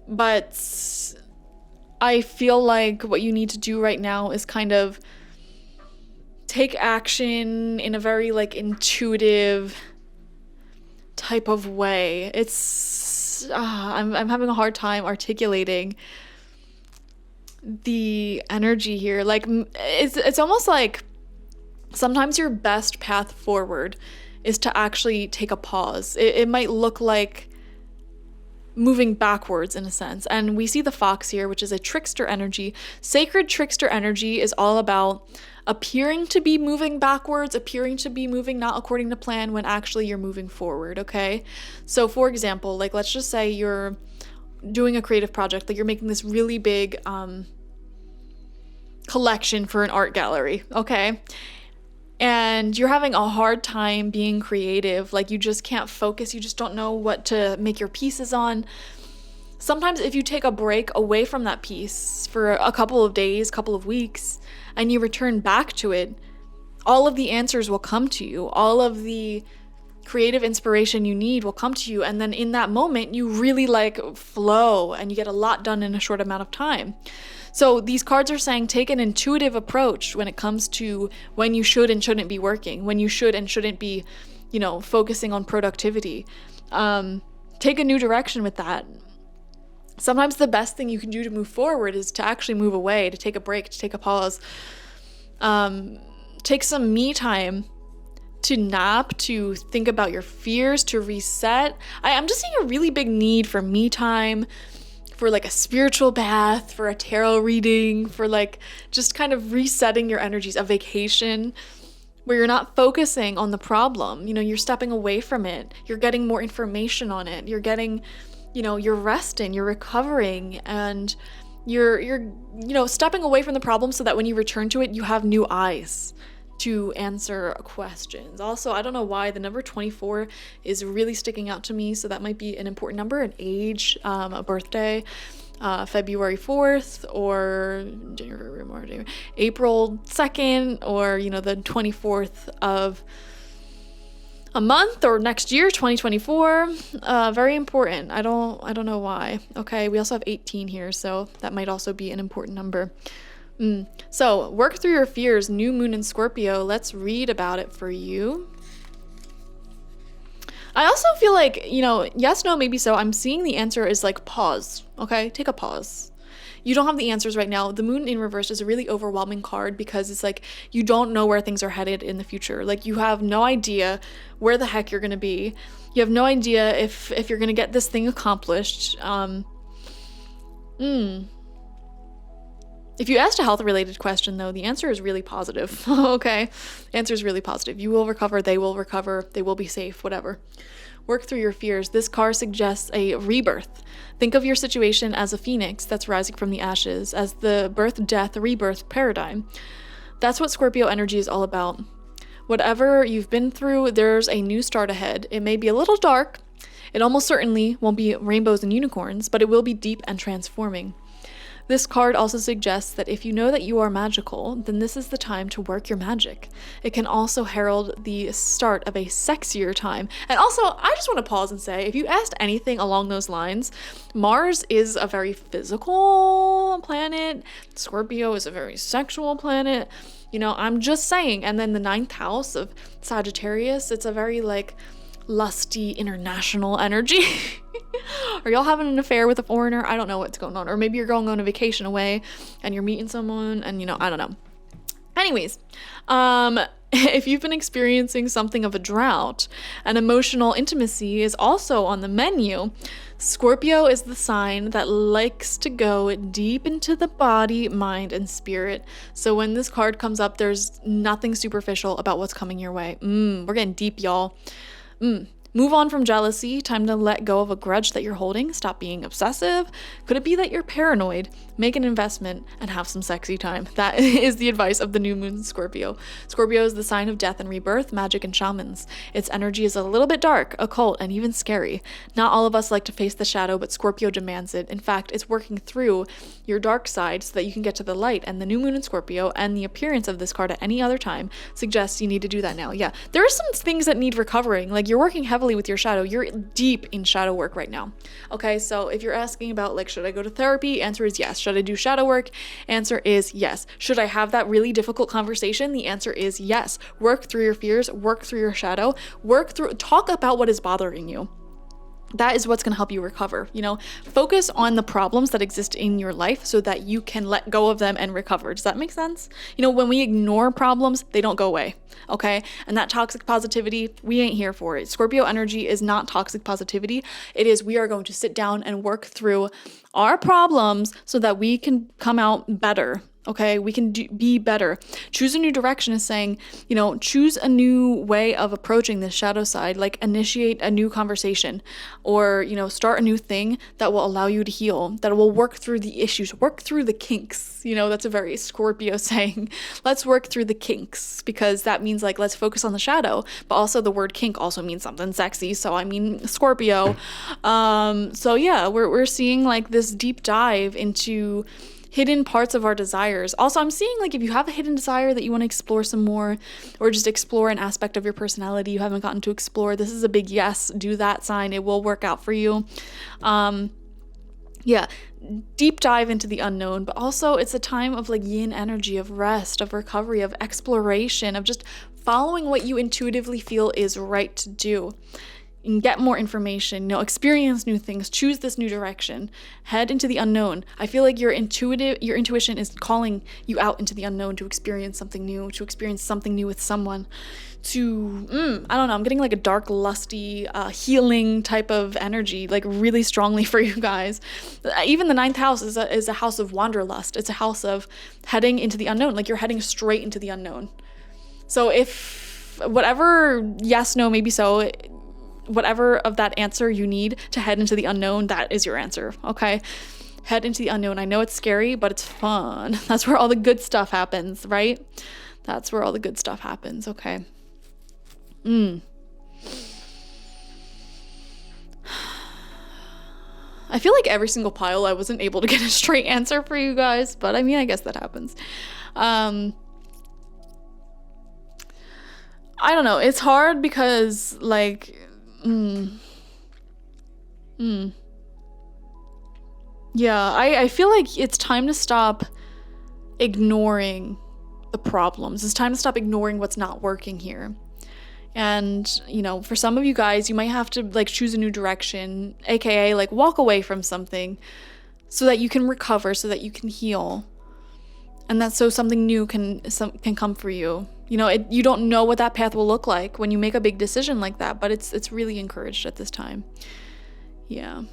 But I feel like what you need to do right now is kind of take action in a very like intuitive type of way. It's I'm having a hard time articulating the energy here. Like it's almost like sometimes your best path forward is to actually take a pause. It might look like moving backwards in a sense. And we see the fox here, which is a trickster energy. Sacred trickster energy is all about appearing to be moving backwards, appearing to be moving not according to plan when actually you're moving forward, okay? So for example, like let's just say you're doing a creative project, like you're making this really big collection for an art gallery, okay? And you're having a hard time being creative, like you just can't focus, you just don't know what to make your pieces on. Sometimes if you take a break away from that piece for a couple of days, couple of weeks, and you return back to it, all of the answers will come to you. All of the creative inspiration you need will come to you. And then in that moment, you really like flow and you get a lot done in a short amount of time. So these cards are saying take an intuitive approach when it comes to when you should and shouldn't be working, when you should and shouldn't be, you know, focusing on productivity. Take a new direction with that. Sometimes the best thing you can do to move forward is to actually move away, to take a break, to take a pause. Take some me time to nap, to think about your fears, to reset. I'm just seeing a really big need for me time, for like a spiritual bath, for a tarot reading, for like just kind of resetting your energies, a vacation where you're not focusing on the problem. You know, you're stepping away from it. You're getting more information on it. You're getting, you know, you're resting, you're recovering, and you're you know, stepping away from the problem so that when you return to it, you have new eyes to answer questions. Also, I don't know why the number 24 is really sticking out to me, so that might be an important number, an age, a birthday, February 4th or April 2nd, or, you know, the 24th of a month or next year, 2024. Very important. I don't know why. Okay, we also have 18 here, so that might also be an important number. So work through your fears, new moon in Scorpio. Let's read about it for you. I also feel like, yes, no, maybe so. I'm seeing the answer is like pause. Okay, take a pause. You don't have the answers right now. The moon in reverse is a really overwhelming card because it's like you don't know where things are headed in the future. Like you have no idea where the heck you're going to be. You have no idea if you're going to get this thing accomplished. If you asked a health-related question, though, the answer is really positive. Okay? The answer is really positive. You will recover, they will be safe, whatever. Work through your fears. This card suggests a rebirth. Think of your situation as a phoenix that's rising from the ashes, as the birth, death, rebirth paradigm. That's what Scorpio energy is all about. Whatever you've been through, there's a new start ahead. It may be a little dark. It almost certainly won't be rainbows and unicorns, but it will be deep and transforming. This card also suggests that if you know that you are magical, then this is the time to work your magic. It can also herald the start of a sexier time. And also, I just want to pause and say, if you asked anything along those lines, Mars is a very physical planet. Scorpio is a very sexual planet. I'm just saying. And then the 9th house of Sagittarius, it's a very lusty international energy. Are y'all having an affair with a foreigner? I don't know what's going on. Or maybe you're going on a vacation away and you're meeting someone and I don't know. Anyways, if you've been experiencing something of a drought, and emotional intimacy is also on the menu, Scorpio is the sign that likes to go deep into the body, mind, and spirit. So when this card comes up, there's nothing superficial about what's coming your way. We're getting deep, y'all. Move on from jealousy. Time to let go of a grudge that you're holding. Stop being obsessive. Could it be that you're paranoid? Make an investment and have some sexy time. That is the advice of the new moon Scorpio. Scorpio is the sign of death and rebirth, magic and shamans. Its energy is a little bit dark, occult, and even scary. Not all of us like to face the shadow, but Scorpio demands it. In fact, it's working through your dark side so that you can get to the light. And the new moon in Scorpio and the appearance of this card at any other time suggests you need to do that now. Yeah, there are some things that need recovering. Like you're working heavily with your shadow. You're deep in shadow work right now. Okay, so if you're asking about should I go to therapy? Answer is yes. Should I do shadow work? Answer is yes. Should I have that really difficult conversation? The answer is yes. Work through your fears, work through your shadow, talk about what is bothering you. That is what's going to help you recover. Focus on the problems that exist in your life so that you can let go of them and recover. Does that make sense? When we ignore problems, they don't go away. Okay. And that toxic positivity, we ain't here for it. Scorpio energy is not toxic positivity. It is, we are going to sit down and work through our problems so that we can come out better. Okay, we can be better. Choose a new direction is saying, choose a new way of approaching this shadow side, initiate a new conversation or, start a new thing that will allow you to heal, that will work through the issues, work through the kinks. That's a very Scorpio saying. Let's work through the kinks because that means let's focus on the shadow, but also the word kink also means something sexy. So I mean, Scorpio. So yeah, we're seeing this deep dive into hidden parts of our desires. Also, I'm seeing if you have a hidden desire that you want to explore some more or just explore an aspect of your personality you haven't gotten to explore, this is a big yes. Do that sign. It will work out for you. Yeah, deep dive into the unknown, but also it's a time of yin energy, of rest, of recovery, of exploration, of just following what you intuitively feel is right to do. And get more information, experience new things, choose this new direction, head into the unknown. I feel like your intuition is calling you out into the unknown to experience something new with someone, I don't know, I'm getting a dark, lusty, healing type of energy, really strongly for you guys. Even the 9th house is a house of wanderlust. It's a house of heading into the unknown, you're heading straight into the unknown. So if whatever, yes, no, maybe so, whatever of that answer you need to head into the unknown, that is your answer, okay? Head into the unknown. I know it's scary, but it's fun. That's where all the good stuff happens, right? That's where all the good stuff happens, okay? I feel like every single pile I wasn't able to get a straight answer for you guys, but I mean, I guess that happens. I don't know. It's hard because, like, yeah, I feel like it's time to stop ignoring the problems. It's time to stop ignoring what's not working here. And, you know, for some of you guys, you might have to, like, choose a new direction, aka, like, walk away from something so that you can recover, so that you can heal. And that's so something new can come for you. You know, you don't know what that path will look like when you make a big decision like that, but it's really encouraged at this time. Yeah.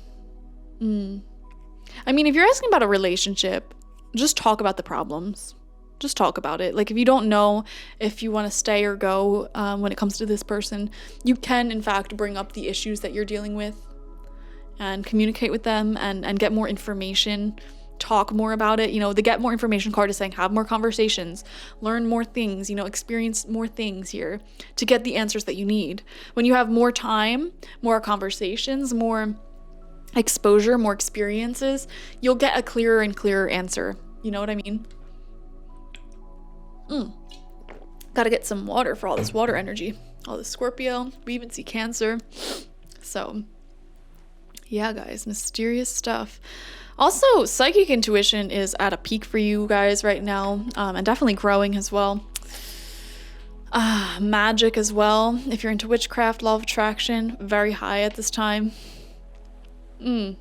I mean, if you're asking about a relationship, just talk about the problems. Just talk about it. Like, if you don't know if you want to stay or go when it comes to this person, you can, in fact, bring up the issues that you're dealing with and communicate with them and get more information, talk more about it. You know, the get more information card is saying have more conversations, learn more things, you know, experience more things here to get the answers that you need. When you have more time, more conversations, more exposure, more experiences, you'll get a clearer and clearer answer. You know what I mean? Gotta get some water for all this water energy. All this Scorpio. We even see Cancer. So, yeah, guys, mysterious stuff. Also, psychic intuition is at a peak for you guys right now, and definitely growing as well. Magic as well. If you're into witchcraft, law of attraction, very high at this time. We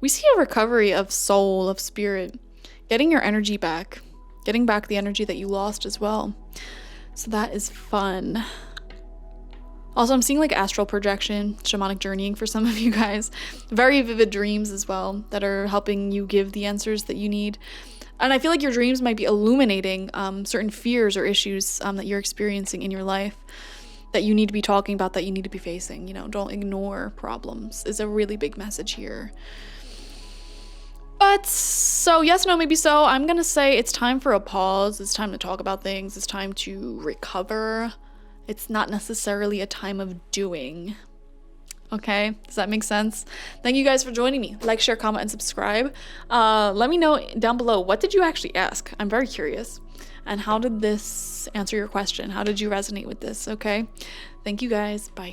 see a recovery of soul, of spirit, getting your energy back. Getting back the energy that you lost as well. So that is fun. Also, I'm seeing like astral projection, shamanic journeying for some of you guys. Very vivid dreams as well that are helping you give the answers that you need. And I feel like your dreams might be illuminating certain fears or issues that you're experiencing in your life that you need to be talking about, that you need to be facing. You know, don't ignore problems is a really big message here. But, so yes, no, maybe so. I'm gonna say it's time for a pause. It's time to talk about things. It's time to recover. It's not necessarily a time of doing. Okay? Does that make sense? Thank you guys for joining me. Like, share, comment, and subscribe. Let me know down below, what did you actually ask? I'm very curious. And how did this answer your question? How did you resonate with this? Okay? Thank you guys. Bye.